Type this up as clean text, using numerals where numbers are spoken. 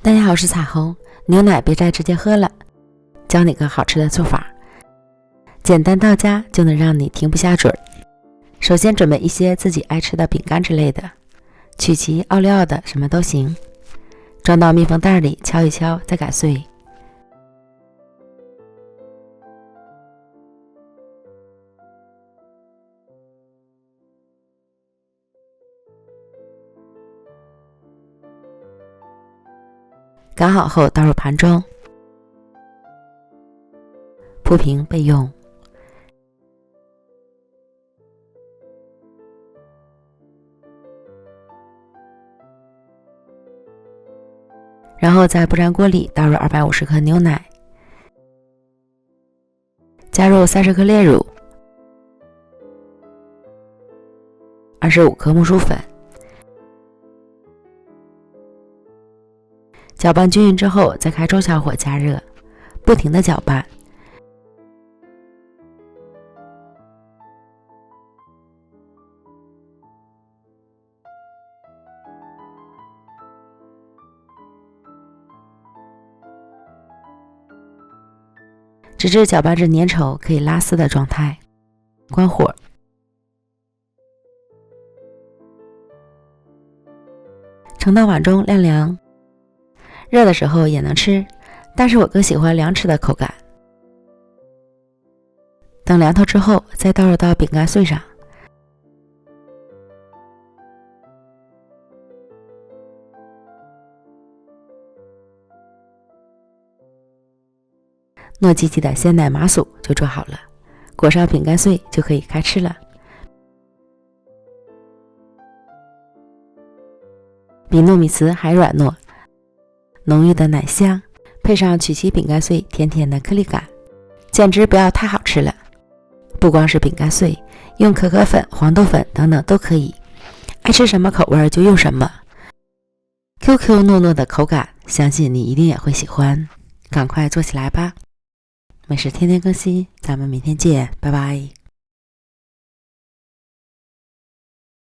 大家好，我是彩虹。牛奶别再直接喝了，教你个好吃的做法，简单到家就能让你停不下嘴。首先准备一些自己爱吃的饼干之类的，曲奇、奥利奥的什么都行，装到密封袋里，敲一敲，再擀碎。擀好后倒入盘中，铺平备用。然后在不粘锅里倒入250克牛奶，加入30克炼乳，25克木薯粉，搅拌均匀之后，再开中小火加热，不停地搅拌。直至搅拌至粘稠可以拉丝的状态，关火。盛到碗中晾凉，热的时候也能吃，但是我更喜欢凉吃的口感。等凉透之后，再倒入到饼干碎上。糯叽叽的鲜奶麻薯就做好了，裹上饼干碎就可以开吃了。比糯米糍还软糯，浓郁的奶香，配上曲奇饼干碎甜甜的颗粒感，简直不要太好吃了。不光是饼干碎，用可可粉、黄豆粉等等都可以，爱吃什么口味就用什么。QQ 糯糯的口感，相信你一定也会喜欢，赶快做起来吧。美食天天更新，咱们明天见，拜拜。